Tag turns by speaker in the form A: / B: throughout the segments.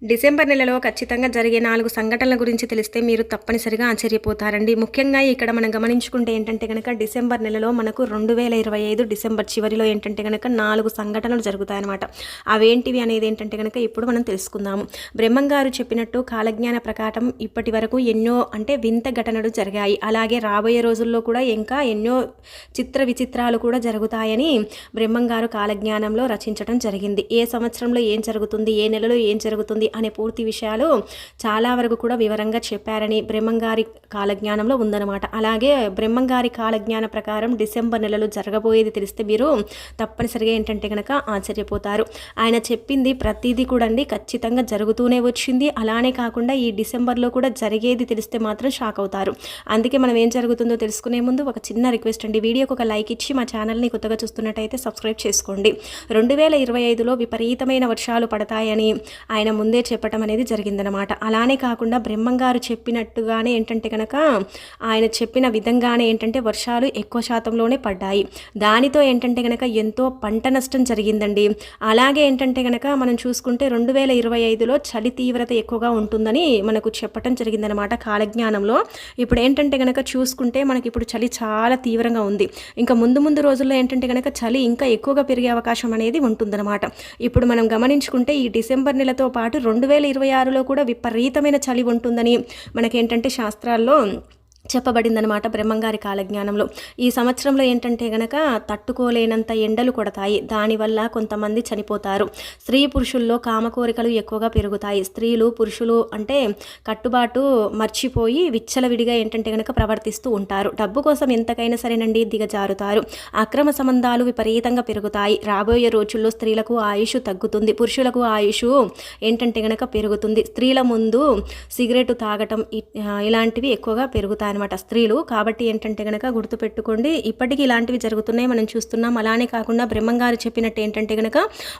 A: December నెలలో ఖచ్చితంగా జరిగే 4 సంఘటనల గురించి తెలిస్తే మీరు తప్పనిసరిగా ఆశ్చర్యపోతారండి. ముఖ్యంగా ఇక్కడ మనం గమనించుకుంటే ఏంటంటే గనక డిసెంబర్ నెలలో మనకు 2025 డిసెంబర్ చివరిలో ఏంటంటే గనక 4 సంఘటనలు జరుగుతాయన్నమాట. అవేంటివి అనేది ఏంటంటే గనక ఇప్పుడు మనం తెలుసుకుందాము. బ్రహ్మంగారు చెప్పినట్టు కాలజ్ఞాన ప్రకారం ఇప్పటి వరకు ఎన్నో వింత ఘటనలు జరిగాయి. అలాగే రాబోయే రోజుల్లో కూడా ఇంకా ఎన్నో చిత్ర విచిత్రాలు కూడా జరుగుతాయని బ్రహ్మంగారు కాలజ్ఞానంలో రచించడం జరిగింది. ఏ సంవత్సరంలో ఏం జరుగుతుంది, ఏ నెలలో ఏం జరుగుతుంది అనే పూర్తి విషయాలు చాలా వరకు కూడా వివరంగా చెప్పారని బ్రహ్మంగారి కాలజ్ఞానంలో ఉందన్నమాట. అలాగే బ్రహ్మంగారి కాలజ్ఞాన ప్రకారం డిసెంబర్ నెలలో జరగబోయేది తెలిస్తే మీరు తప్పనిసరిగా ఏంటంటే కనుక ఆశ్చర్యపోతారు. ఆయన చెప్పింది ప్రతిదీ కూడా ఖచ్చితంగా జరుగుతూనే వచ్చింది. అలానే కాకుండా ఈ డిసెంబర్లో కూడా జరిగేది తెలిస్తే మాత్రం షాక్ అవుతారు. అందుకే మనం ఏం జరుగుతుందో తెలుసుకునే ముందు ఒక చిన్న రిక్వెస్ట్ అండి, వీడియోకి ఒక లైక్ ఇచ్చి మా ఛానల్ని కొత్తగా చూస్తున్నట్టయితే సబ్స్క్రైబ్ చేసుకోండి. 2025లో విపరీతమైన వర్షాలు పడతాయని ఆయన ముందే చెప్పటం అనేది జరిగిందనమాట. అలానే కాకుండా బ్రహ్మంగారు చెప్పినట్టుగానే ఏంటంటే కనుక ఆయన చెప్పిన విధంగానే వర్షాలు ఎక్కువ శాతంలోనే పడ్డాయి. దానితో ఏంటంటే కనుక ఎంతో పంట నష్టం జరిగిందండి. అలాగే ఏంటంటే కనుక మనం చూసుకుంటే 2025లో చలి తీవ్రత ఎక్కువగా ఉంటుందని మనకు చెప్పటం జరిగిందనమాట కాలజ్ఞానంలో. ఇప్పుడు ఏంటంటే కనుక చూసుకుంటే మనకి ఇప్పుడు చలి చాలా తీవ్రంగా ఉంది. ఇంకా ముందు రోజుల్లో ఏంటంటే కనుక చలి ఇంకా ఎక్కువగా పెరిగే అవకాశం అనేది ఉంటుందన్నమాట. ఇప్పుడు మనం గమనించుకుంటే ఈ డిసెంబర్ నెలతో పాటు 2026లో కూడా విపరీతమైన చలి ఉంటుందని మనకేంటంటే శాస్త్రాల్లో చెప్పబడిందనమాట బ్రహ్మంగారి కాలజ్ఞానంలో. ఈ సంవత్సరంలో ఏంటంటే గనక తట్టుకోలేనంత ఎండలు కొడతాయి. దానివల్ల కొంతమంది చనిపోతారు. స్త్రీ పురుషుల్లో కామకోరికలు ఎక్కువగా పెరుగుతాయి. స్త్రీలు పురుషులు కట్టుబాటు మర్చిపోయి విచ్చలవిడిగా ఏంటంటే గనక ప్రవర్తిస్తూ ఉంటారు. డబ్బు కోసం ఎంతకైనా సరేనండి దిగజారుతారు. అక్రమ సంబంధాలు విపరీతంగా పెరుగుతాయి. రాబోయే రోజుల్లో స్త్రీలకు ఆయుష్ తగ్గుతుంది, పురుషులకు ఆయుష్ ఏంటంటే గనక పెరుగుతుంది. స్త్రీల ముందు సిగరెట్ తాగటం ఇలాంటివి ఎక్కువగా పెరుగుతాయి అనమాట స్త్రీలు. కాబట్టి ఏంటంటే గనక గుర్తుపెట్టుకోండి, ఇప్పటికీ ఇలాంటివి జరుగుతున్నాయి, మనం చూస్తున్నాం. అలానే కాకుండా బ్రహ్మంగారు చెప్పినట్టు ఏంటంటే గనక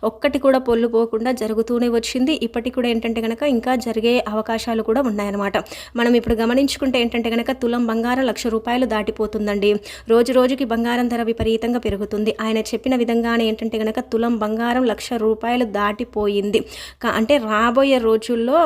A: ఒక్కటి కూడా పొల్లు పోకుండా జరుగుతూనే వచ్చింది. ఇప్పటికి కూడా ఏంటంటే గనక ఇంకా జరిగే అవకాశాలు కూడా ఉన్నాయన్నమాట. మనం ఇప్పుడు గమనించుకుంటే ఏంటంటే గనక తులం బంగారం 1,00,000 రూపాయలు దాటిపోతుందండి. రోజు రోజుకి బంగారం ధర విపరీతంగా పెరుగుతుంది. ఆయన చెప్పిన విధంగానే ఏంటంటే గనక తులం బంగారం 1,00,000 రూపాయలు దాటిపోయింది. రాబోయే రోజుల్లో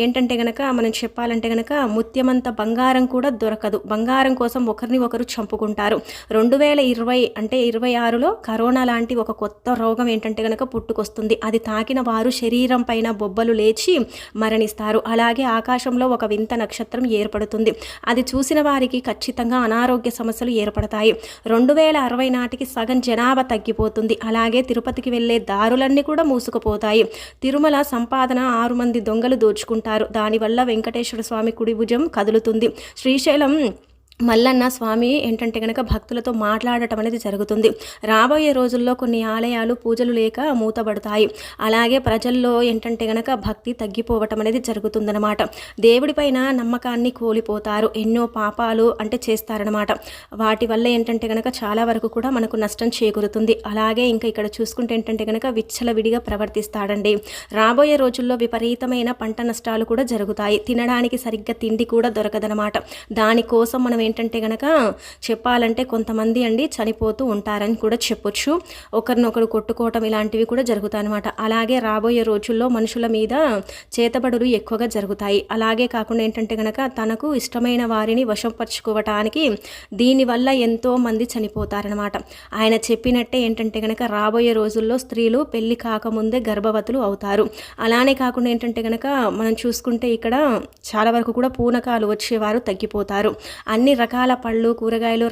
A: ఏంటంటే గనక మనం చెప్పాలంటే గనక ముత్యమంత బంగారం కూడా దొరకదు. బంగారం కోసం ఒకరిని ఒకరు చంపుకుంటారు. 2026లో కరోనా లాంటి ఒక కొత్త రోగం ఏంటంటే గనక పుట్టుకొస్తుంది. అది తాకిన వారు శరీరం పైన బొబ్బలు లేచి మరణిస్తారు. అలాగే ఆకాశంలో ఒక వింత నక్షత్రం ఏర్పడుతుంది. అది చూసిన వారికి ఖచ్చితంగా అనారోగ్య సమస్యలు ఏర్పడతాయి. 2060 నాటికి సగం జనాభా తగ్గిపోతుంది. అలాగే తిరుపతికి వెళ్ళే దారులన్నీ కూడా మూసుకుపోతాయి. తిరుమల సంపాదన 6 మంది దొంగలు దోచుకుంటారు. దానివల్ల వెంకటేశ్వర స్వామి కుడి భుజం కదులుతుంది. శ్రీశైలం మల్లన్న స్వామి ఏంటంటే కనుక భక్తులతో మాట్లాడటం అనేది జరుగుతుంది. రాబోయే రోజుల్లో కొన్ని ఆలయాలు పూజలు లేక మూతబడతాయి. అలాగే ప్రజల్లో ఏంటంటే కనుక భక్తి తగ్గిపోవటం అనేది జరుగుతుందన్నమాట. దేవుడిపైన నమ్మకాన్ని కోల్పోతారు. ఎన్నో పాపాలు చేస్తారనమాట. వాటి వల్ల ఏంటంటే కనుక చాలా వరకు కూడా మనకు నష్టం చేకూరుతుంది. అలాగే ఇంకా ఇక్కడ చూసుకుంటే ఏంటంటే కనుక విచ్చలవిడిగా ప్రవర్తిస్తాడండి. రాబోయే రోజుల్లో విపరీతమైన పంట నష్టాలు కూడా జరుగుతాయి. తినడానికి సరిగ్గా తిండి కూడా దొరకదనమాట. దానికోసం మనం ఏంటంటే గనక చెప్పాలంటే కొంతమంది చనిపోతూ ఉంటారని కూడా చెప్పొచ్చు. ఒకరినొకరు కొట్టుకోవటం ఇలాంటివి కూడా జరుగుతాయన్నమాట. అలాగే రాబోయే రోజుల్లో మనుషుల మీద చేతబడులు ఎక్కువగా జరుగుతాయి. అలాగే కాకుండా ఏంటంటే గనక తనకు ఇష్టమైన వారిని వశపరుచుకోవటానికి దీనివల్ల ఎంతో మంది చనిపోతారనమాట. ఆయన చెప్పినట్టే ఏంటంటే గనక రాబోయే రోజుల్లో స్త్రీలు పెళ్లి కాకముందే గర్భవతులు అవుతారు. అలానే కాకుండా ఏంటంటే గనక మనం చూసుకుంటే ఇక్కడ చాలా వరకు కూడా పూనకాలు వచ్చేవారు తగ్గిపోతారు. అన్ని రకాల పళ్ళు కూరగాయలు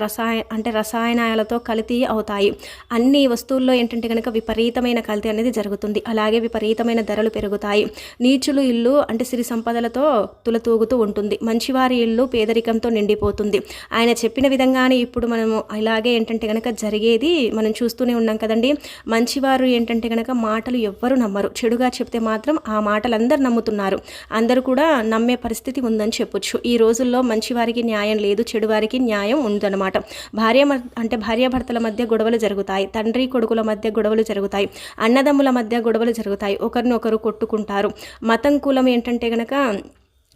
A: రసాయనాలతో కల్తీ అవుతాయి. అన్ని వస్తువుల్లో ఏంటంటే కనుక విపరీతమైన కల్తీ అనేది జరుగుతుంది. అలాగే విపరీతమైన ధరలు పెరుగుతాయి. నీచులు ఇల్లు సిరి సంపదలతో తులతూగుతూ ఉంటుంది. మంచివారి ఇల్లు పేదరికంతో నిండిపోతుంది. ఆయన చెప్పిన విధంగానే ఇప్పుడు మనము ఇలాగే ఏంటంటే కనుక జరిగేది మనం చూస్తూనే ఉన్నాం కదండి. మంచివారు ఏంటంటే కనుక మాటలు ఎవ్వరు నమ్మరు. చెడుగా చెప్తే మాత్రం ఆ మాటలు అందరు నమ్ముతున్నారు. అందరూ కూడా నమ్మే పరిస్థితి ఉందని చెప్పొచ్చు. ఈ రోజుల్లో మంచివారికి న్యాయం లేదు, చెడువారికి న్యాయం ఉందన్నమాట. భార్యాభర్తల మధ్య గొడవలు జరుగుతాయి. తండ్రి కొడుకుల మధ్య గొడవలు జరుగుతాయి. అన్నదమ్ముల మధ్య గొడవలు జరుగుతాయి. ఒకరినొకరు కొట్టుకుంటారు. మతం కులం ఏంటంటే గనక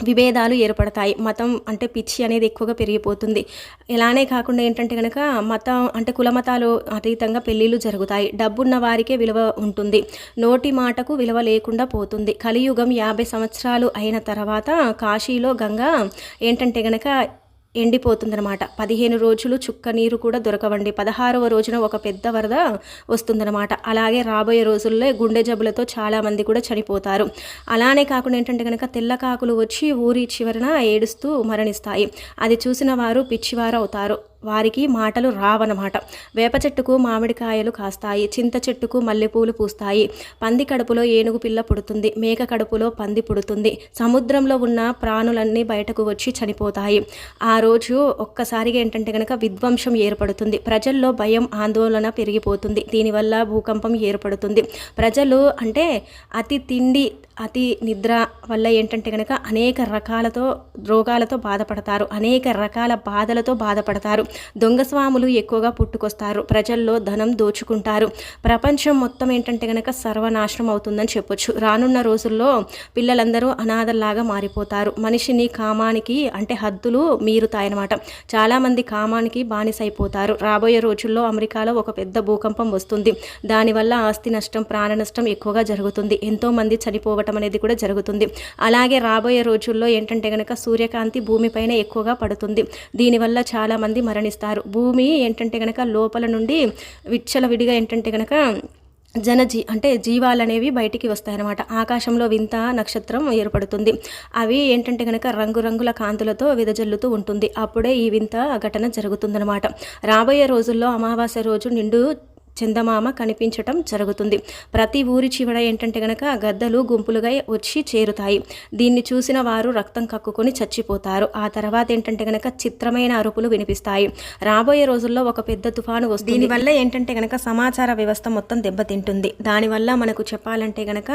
A: విభేదాలు ఏర్పడతాయి. మతం అంటే పిచ్చి అనేది ఎక్కువగా పెరిగిపోతుంది. ఇలానే కాకుండా ఏంటంటే గనక మతం అంటే కులమతాలు అతీతంగా పెళ్ళిళ్ళు జరుగుతాయి. డబ్బున్న వారికే విలువ ఉంటుంది. నోటి మాటకు విలువ లేకుండా పోతుంది. కలియుగం 50 సంవత్సరాలు అయిన తర్వాత కాశీలో గంగ ఏంటంటే గనక ఎండిపోతుందనమాట. 15 రోజులు చుక్క నీరు కూడా దొరకవండి. 16వ రోజున ఒక పెద్ద వరద వస్తుందన్నమాట. అలాగే రాబోయే రోజుల్లో గుండె జబ్బులతో చాలామంది కూడా చనిపోతారు. అలానే కాకుండా ఏంటంటే కనుక తెల్ల కాకులు వచ్చి ఊరి చివరన ఏడుస్తూ మరణిస్తాయి. అది చూసిన వారు పిచ్చివారు అవుతారు. వారికి మాటలు రావన్నమాట. వేప చెట్టుకు మామిడికాయలు కాస్తాయి. చింత చెట్టుకు మల్లెపూలు పూస్తాయి. పంది కడుపులో ఏనుగు పిల్ల పుడుతుంది. మేక కడుపులో పంది పుడుతుంది. సముద్రంలో ఉన్న ప్రాణులన్నీ బయటకు వచ్చి చనిపోతాయి. ఆ రోజు ఒక్కసారిగా ఏంటంటే కనుక విధ్వంసం ఏర్పడుతుంది. ప్రజల్లో భయం ఆందోళన పెరిగిపోతుంది. దీనివల్ల భూకంపం ఏర్పడుతుంది. ప్రజలు అంటే అతి తిండి అతి నిద్ర వల్ల ఏంటంటే కనుక అనేక రకాలతో రోగాలతో బాధపడతారు. అనేక రకాల బాధలతో బాధపడతారు. దొంగ స్వాములు ఎక్కువగా పుట్టుకొస్తారు. ప్రజల్లో ధనం దోచుకుంటారు. ప్రపంచం మొత్తం ఏంటంటే కనుక సర్వనాశనం అవుతుందని చెప్పొచ్చు. రానున్న రోజుల్లో పిల్లలందరూ అనాథల్లాగా మారిపోతారు. మనిషిని కామానికి అంటే హద్దులు మీరుతాయన్నమాట. చాలామంది కామానికి బానిసైపోతారు. రాబోయే రోజుల్లో అమెరికాలో ఒక పెద్ద భూకంపం వస్తుంది. దానివల్ల ఆస్తి నష్టం ప్రాణ నష్టం ఎక్కువగా జరుగుతుంది. ఎంతోమంది చనిపోవడం అనేది కూడా జరుగుతుంది. అలాగే రాబోయే రోజుల్లో ఏంటంటే కనుక సూర్యకాంతి భూమిపైన ఎక్కువగా పడుతుంది. దీనివల్ల చాలామంది మరణిస్తారు. భూమి ఏంటంటే కనుక లోపల నుండి విచ్చలవిడిగా ఏంటంటే కనుక అంటే జీవాలు అనేవి బయటికి వస్తాయన్నమాట. ఆకాశంలో వింత నక్షత్రం ఏర్పడుతుంది. అవి ఏంటంటే కనుక రంగురంగుల కాంతులతో విదజల్లుతూ ఉంటుంది. అప్పుడే ఈ వింత ఘటన జరుగుతుందన్నమాట. రాబోయే రోజుల్లో అమావాస్య రోజు నిండు చందమామ కనిపించటం జరుగుతుంది. ప్రతి ఊరి చివర ఏంటంటే కనుక గద్దలు గుంపులుగా వచ్చి చేరుతాయి. దీన్ని చూసిన వారు రక్తం కక్కుకొని చచ్చిపోతారు. ఆ తర్వాత ఏంటంటే కనుక చిత్రమైన అరుపులు వినిపిస్తాయి. రాబోయే రోజుల్లో ఒక పెద్ద తుఫాను వస్తుంది. దీనివల్ల ఏంటంటే కనుక సమాచార వ్యవస్థ మొత్తం దెబ్బతింటుంది. దానివల్ల మనకు చెప్పాలంటే కనుక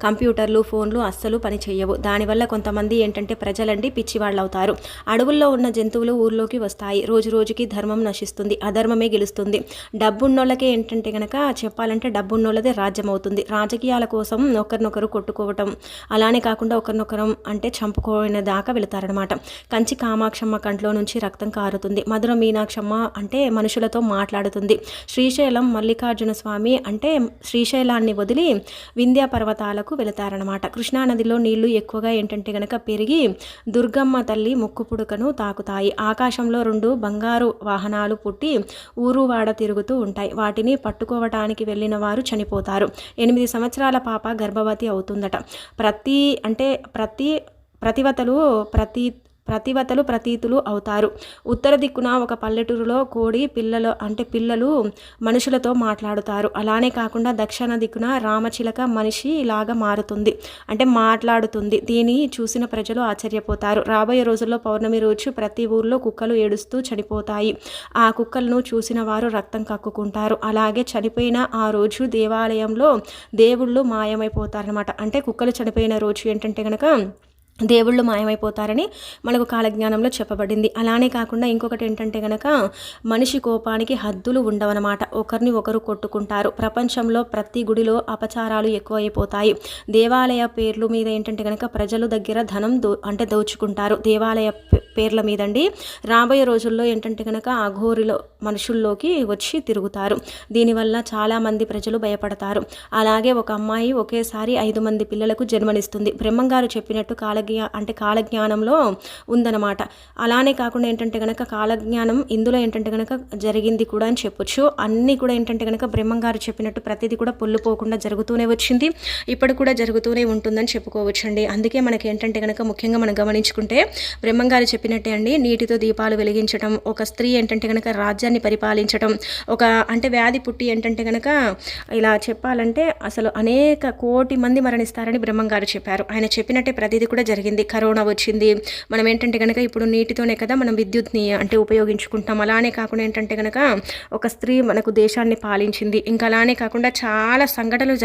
A: కంప్యూటర్లు ఫోన్లు అస్సలు పని చేయవు. దానివల్ల కొంతమంది ఏంటంటే ప్రజలండి పిచ్చివాళ్ళు అవుతారు. అడవుల్లో ఉన్న జంతువులు ఊర్లోకి వస్తాయి. రోజు రోజుకి ధర్మం నశిస్తుంది. అధర్మమే గెలుస్తుంది. డబ్బున్నోళ్ళకే ఏంటంటే కనుక చెప్పాలంటే డబ్బున్నోళ్ళదే రాజ్యం అవుతుంది. రాజకీయాల కోసం ఒకరినొకరు కొట్టుకోవటం అలానే కాకుండా ఒకరినొకరం అంటే చంపుకోని దాకా వెళతారనమాట. కంచి కామాక్షమ్మ కంట్లో నుంచి రక్తం కారుతుంది. మధుర మీనాక్షమ్మ అంటే మనుషులతో మాట్లాడుతుంది. శ్రీశైలం మల్లికార్జున స్వామి అంటే శ్రీశైలాన్ని వదిలి వింధ్య పర్వతాలకు వెళతారనమాట. కృష్ణానదిలో నీళ్లు ఎక్కువగా ఏంటంటే కనుక పెరిగి దుర్గమ్మ తల్లి ముక్కు పుడుకను తాకుతాయి. ఆకాశంలో 2 బంగారు వాహనాలు పుట్టి ఊరువాడ తిరుగుతూ ఉంటాయి. వాటిని పట్టుకోవటానికి వెళ్ళిన వారు చనిపోతారు. 8 సంవత్సరాల పాప గర్భవతి అవుతుందట. ప్రతివతలు ప్రతీతులు అవుతారు. ఉత్తర దిక్కున ఒక పల్లెటూరులో కోడి పిల్లలు మనుషులతో మాట్లాడుతారు. అలానే కాకుండా దక్షిణ దిక్కున రామచిలక మనిషి లాగా మాట్లాడుతుంది. దీన్ని చూసిన ప్రజలు ఆశ్చర్యపోతారు. రాబోయే రోజుల్లో పౌర్ణమి రోజు ప్రతి ఊర్లో కుక్కలు ఏడుస్తూ చనిపోతాయి. ఆ కుక్కలను చూసిన వారు రక్తం కక్కుకుంటారు. అలాగే చనిపోయిన ఆ రోజు దేవాలయంలో దేవుళ్ళు మాయమైపోతారనమాట. అంటే కుక్కలు చనిపోయిన రోజు ఏంటంటే కనుక దేవుళ్ళు మాయమైపోతారని మనకు కాలజ్ఞానంలో చెప్పబడింది. అలానే కాకుండా ఇంకొకటి ఏంటంటే కనుక మనిషి కోపానికి హద్దులు ఉండవన్నమాట. ఒకరిని ఒకరు కొట్టుకుంటారు. ప్రపంచంలో ప్రతి గుడిలో అపచారాలు ఎక్కువైపోతాయి. దేవాలయ పేర్ల మీద ఏంటంటే కనుక ప్రజలు దగ్గర ధనం దోచుకుంటారు. దేవాలయ పేర్ల మీదండి. రాబోయే రోజుల్లో ఏంటంటే కనుక అఘోరిలో మనుషుల్లోకి వచ్చి తిరుగుతారు. దీనివల్ల చాలామంది ప్రజలు భయపడతారు. అలాగే ఒక అమ్మాయి ఒకేసారి 5 మంది పిల్లలకు జన్మనిస్తుంది. బ్రహ్మంగారు చెప్పినట్టు కాలజ్ఞానంలో ఉందన్నమాట. అలానే కాకుండా ఏంటంటే కనుక కాలజ్ఞానం ఇందులో ఏంటంటే కనుక జరిగింది కూడా అని చెప్పొచ్చు. అన్నీ కూడా ఏంటంటే కనుక బ్రహ్మంగారు చెప్పినట్టు ప్రతిదీ కూడా పొల్లుపోకుండా జరుగుతూనే వచ్చింది. ఇప్పుడు కూడా జరుగుతూనే ఉంటుందని చెప్పుకోవచ్చు అండి. అందుకే మనకి ఏంటంటే కనుక ముఖ్యంగా మనం గమనించుకుంటే బ్రహ్మంగారు చెప్పినట్టే అండి, నీటితో దీపాలు వెలిగించడం, ఒక స్త్రీ ఏంటంటే కనుక రాజ్యాన్ని పరిపాలించడం, వ్యాధి పుట్టి ఏంటంటే కనుక ఇలా చెప్పాలంటే అసలు అనేక కోటి మంది మరణిస్తారని బ్రహ్మంగారు చెప్పారు. ఆయన చెప్పినట్టే ప్రతిదీ కూడా జరిగింది. కరోనా వచ్చింది. మనం ఏంటంటే కనుక ఇప్పుడు నీటితోనే కదా మనం విద్యుత్ని ఉపయోగించుకుంటాం. అలానే కాకుండా ఏంటంటే కనుక ఒక స్త్రీ మనకు దేశాన్ని పాలించింది. ఇంకా అలానే కాకుండా చాలా సంఘటనలు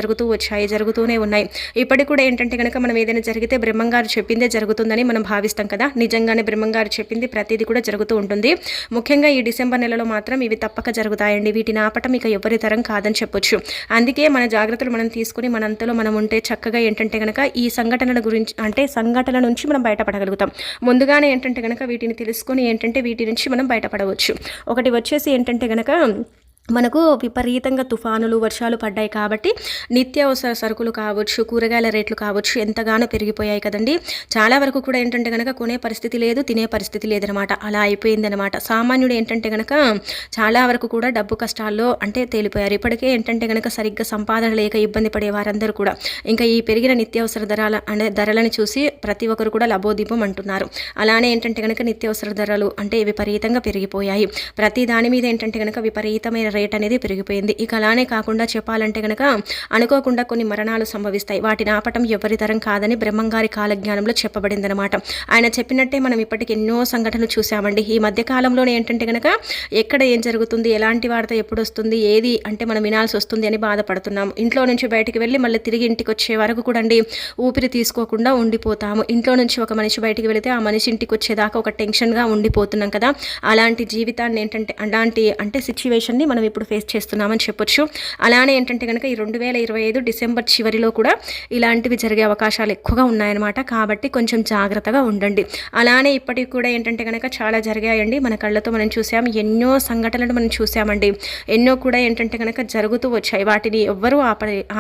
A: జరుగుతూనే ఉన్నాయి. ఇప్పటికి కూడా ఏంటంటే కనుక మనం ఏదైనా జరిగితే బ్రహ్మంగారు చెప్పిందే జరుగుతుందని మనం భావిస్తాం కదా. నిజంగానే బ్రహ్మంగారు చెప్పింది ప్రతిదీ కూడా జరుగుతూ ఉంటుంది. ముఖ్యంగా ఈ డిసెంబర్ నెలలో మాత్రం ఇవి తప్పక జరుగుతాయండి. వీటిని ఆపటం ఇక ఎవరి తరం కాదని చెప్పొచ్చు. అందుకే మన జాగ్రత్తలు మనం తీసుకుని మనంతలో మనం ఉంటే చక్కగా ఏంటంటే కనుక ఈ సంఘటనల గురించి సంఘటనల నుంచి మనం బయటపడగలుగుతాం. ముందుగానే ఏంటంటే కనుక వీటిని తెలుసుకొని ఏంటంటే వీటి నుంచి మనం బయటపడవచ్చు. ఒకటి వచ్చేసి ఏంటంటే కనుక మనకు విపరీతంగా తుఫానులు వర్షాలు పడ్డాయి కాబట్టి నిత్యావసర సరుకులు కావచ్చు, కూరగాయల రేట్లు కావచ్చు ఎంతగానో పెరిగిపోయాయి కదండి. చాలా వరకు కూడా ఏంటంటే కనుక కొనే పరిస్థితి లేదు, తినే పరిస్థితి లేదనమాట. అలా అయిపోయిందనమాట. సామాన్యుడు ఏంటంటే కనుక చాలా వరకు కూడా డబ్బు కష్టాల్లో అంటే తేలిపోయారు. ఇప్పటికే ఏంటంటే కనుక సరిగ్గా సంపాదన లేక ఇబ్బంది పడే వారందరూ కూడా ఇంకా ఈ పెరిగిన నిత్యావసర ధరలని చూసి ప్రతి ఒక్కరు కూడా లబోదీపం అంటున్నారు. అలానే ఏంటంటే కనుక నిత్యావసర ధరలు అంటే విపరీతంగా పెరిగిపోయాయి. ప్రతి దాని మీద ఏంటంటే కనుక విపరీతమైన రేట్ అనేది పెరిగిపోయింది. ఇక అలానే కాకుండా చెప్పాలంటే కనుక అనుకోకుండా కొన్ని మరణాలు సంభవిస్తాయి. వాటిని ఆపటం ఎవరి తరం కాదని బ్రహ్మంగారి కాలజ్ఞానంలో చెప్పబడిందనమాట. ఆయన చెప్పినట్టే మనం ఇప్పటికి ఎన్నో సంఘటనలు చూసామండి. ఈ మధ్య కాలంలోనే ఏంటంటే కనుక ఎక్కడ ఏం జరుగుతుంది, ఎలాంటి వార్త ఎప్పుడు వస్తుంది, ఏది అంటే మనం వినాల్సి వస్తుంది అని బాధపడుతున్నాము. ఇంట్లో నుంచి బయటికి వెళ్ళి మళ్ళీ తిరిగి ఇంటికి వచ్చే వరకు కూడా అండి ఊపిరి తీసుకోకుండా ఉండిపోతాము. ఇంట్లో నుంచి ఒక మనిషి బయటికి వెళితే ఆ మనిషి ఇంటికి వచ్చేదాకా ఒక టెన్షన్గా ఉండిపోతున్నాం కదా. అలాంటి జీవితాన్ని ఏంటంటే అలాంటి అంటే సిచ్యువేషన్ని మనం ఇప్పుడు ఫేస్ చేస్తున్నామని చెప్పొచ్చు. అలానే ఏంటంటే కనుక ఈ 2025 డిసెంబర్ చివరిలో కూడా ఇలాంటివి జరిగే అవకాశాలు ఎక్కువగా ఉన్నాయన్నమాట. కాబట్టి కొంచెం జాగ్రత్తగా ఉండండి. అలానే ఇప్పటికి కూడా ఏంటంటే కనుక చాలా జరిగాయండి. మన కళ్ళతో మనం చూసాం. ఎన్నో సంఘటనలు మనం చూసామండి. ఎన్నో కూడా ఏంటంటే కనుక జరుగుతూ వచ్చాయి. వాటిని ఎవ్వరూ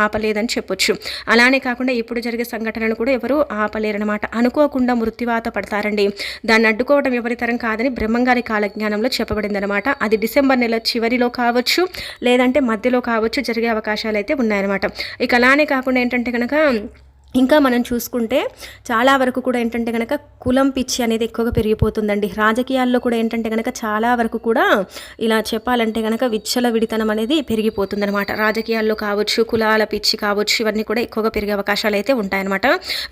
A: ఆపలేదని చెప్పొచ్చు. అలానే కాకుండా ఇప్పుడు జరిగే సంఘటనలు కూడా ఎవరు ఆపలేరనమాట. అనుకోకుండా మృత్యువాత పడతారండి. దాన్ని అడ్డుకోవడం ఎవరి తరం కాదని బ్రహ్మంగారి కాలజ్ఞానంలో చెప్పబడిందనమాట. అది డిసెంబర్ నెల చివరిలో కావచ్చు, లేదంటే మధ్యలో కావచ్చు జరిగే అవకాశాలు అయితే ఉన్నాయన్నమాట. ఇక అలానే కాకుండా ఏంటంటే కనుక ఇంకా మనం చూసుకుంటే చాలా వరకు కూడా ఏంటంటే కనుక కులం పిచ్చి అనేది ఎక్కువగా పెరిగిపోతుందండి. రాజకీయాల్లో కూడా ఏంటంటే కనుక చాలా వరకు కూడా ఇలా చెప్పాలంటే కనుక విచ్చలవిడితనం అనేది పెరిగిపోతుందన్నమాట. రాజకీయాల్లో కావచ్చు, కులాల పిచ్చి కావచ్చు, ఇవన్నీ కూడా ఎక్కువగా పెరిగే అవకాశాలు అయితే ఉంటాయన్నమాట.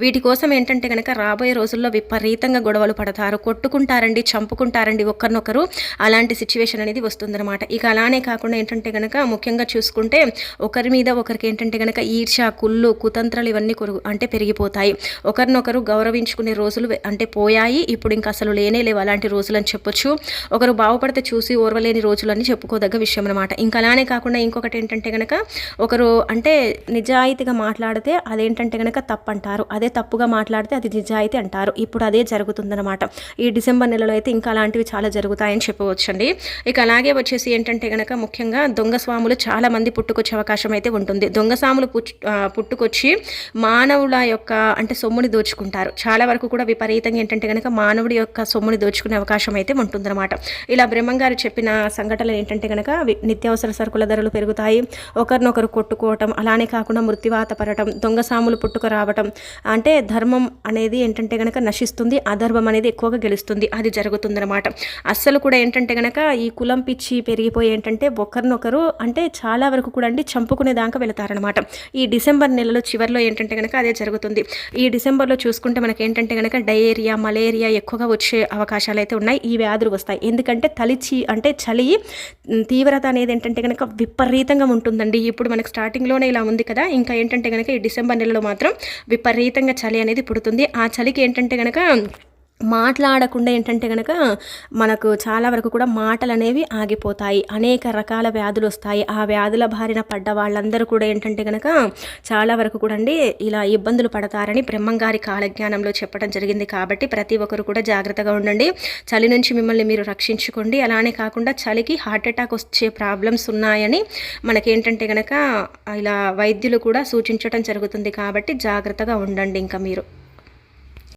A: వీటి కోసం ఏంటంటే కనుక రాబోయే రోజుల్లో విపరీతంగా గొడవలు పడతారు, కొట్టుకుంటారండి, చంపుకుంటారండి ఒకరినొకరు. అలాంటి సిచ్యువేషన్ అనేది వస్తుందన్నమాట. ఇక అలానే కాకుండా ఏంటంటే కనుక ముఖ్యంగా చూసుకుంటే ఒకరి మీద ఒకరికి ఏంటంటే కనుక ఈర్ష, కుళ్ళు, కుతంత్రాలు ఇవన్నీ అంటే పెరిగిపోతాయి. ఒకరినొకరు గౌరవించుకునే రోజులు అంటే పోయాయి. ఇప్పుడు ఇంకా అసలు లేనే లేవు అలాంటి రోజులు అని చెప్పొచ్చు. ఒకరు బాగుపడితే చూసి ఓర్వలేని రోజులు అని చెప్పుకోదగ్గ విషయం అనమాట. ఇంకా అలానే కాకుండా ఇంకొకటి ఏంటంటే కనుక ఒకరు అంటే నిజాయితీగా మాట్లాడితే అదేంటంటే కనుక తప్పు అంటారు, అదే తప్పుగా మాట్లాడితే అది నిజాయితీ అంటారు. ఇప్పుడు అదే జరుగుతుందన్నమాట. ఈ డిసెంబర్ నెలలో అయితే ఇంకా అలాంటివి చాలా జరుగుతాయని చెప్పవచ్చండి. ఇక అలాగే వచ్చేసి ఏంటంటే కనుక ముఖ్యంగా దొంగ స్వాములు చాలా మంది పుట్టుకొచ్చే అవకాశం అయితే ఉంటుంది. దొంగ స్వాములు పుట్టుకొచ్చి మానవుల యొక్క అంటే సొమ్ముని దోచుకుంటారు. చాలా వరకు కూడా విపరీతంగా ఏంటంటే కనుక మానవుడి యొక్క సొమ్ముని దోచుకునే అవకాశం అయితే ఉంటుందన్నమాట. ఇలా బ్రహ్మంగారు చెప్పిన సంఘటనలు ఏంటంటే కనుక నిత్యావసర సరుకుల ధరలు పెరుగుతాయి, ఒకరినొకరు కొట్టుకోవటం, అలానే కాకుండా మృత్యువాత పడటం, దొంగ సాములు పుట్టుక రావటం, అంటే ధర్మం అనేది ఏంటంటే కనుక నశిస్తుంది, అధర్మం అనేది ఎక్కువగా గెలుస్తుంది. అది జరుగుతుందన్నమాట. అస్సలు కూడా ఏంటంటే కనుక ఈ కులం పిచ్చి పెరిగిపోయి ఏంటంటే ఒకరినొకరు అంటే చాలా వరకు కూడా అండి చంపుకునే దాకా వెళతారనమాట. ఈ డిసెంబర్ నెలలో చివరిలో ఏంటంటే కనుక అదే జరుగుతుంది. ఈ డిసెంబర్లో చూసుకుంటే మనకి ఏంటంటే కనుక డయేరియా, మలేరియా ఎక్కువగా వచ్చే అవకాశాలు అయితే ఉన్నాయి. ఈ వ్యాధులు వస్తాయి. ఎందుకంటే చలి తీవ్రత అనేది ఏంటంటే కనుక విపరీతంగా ఉంటుందండి. ఇప్పుడు మనకు స్టార్టింగ్లోనే ఇలా ఉంది కదా, ఇంకా ఏంటంటే కనుక ఈ డిసెంబర్ నెలలో మాత్రం విపరీతంగా చలి అనేది పుడుతుంది. ఆ చలికి ఏంటంటే కనుక మాట్లాడకుండా ఏంటంటే కనుక మనకు చాలా వరకు కూడా మాటలు అనేవి ఆగిపోతాయి. అనేక రకాల వ్యాధులు వస్తాయి. ఆ వ్యాధుల బారిన పడ్డ వాళ్ళందరూ కూడా ఏంటంటే కనుక చాలా వరకు కూడా అండి ఇలా ఇబ్బందులు పడతారని బ్రహ్మంగారి కాలజ్ఞానంలో చెప్పడం జరిగింది. కాబట్టి ప్రతి ఒక్కరు కూడా జాగ్రత్తగా ఉండండి. చలి నుంచి మిమ్మల్ని మీరు రక్షించుకోండి. అలానే కాకుండా చలికి హార్ట్ అటాక్ వచ్చే ప్రాబ్లమ్స్ ఉన్నాయని మనకేంటంటే కనుక ఇలా వైద్యులు కూడా సూచించడం జరుగుతుంది. కాబట్టి జాగ్రత్తగా ఉండండి ఇంకా మీరు.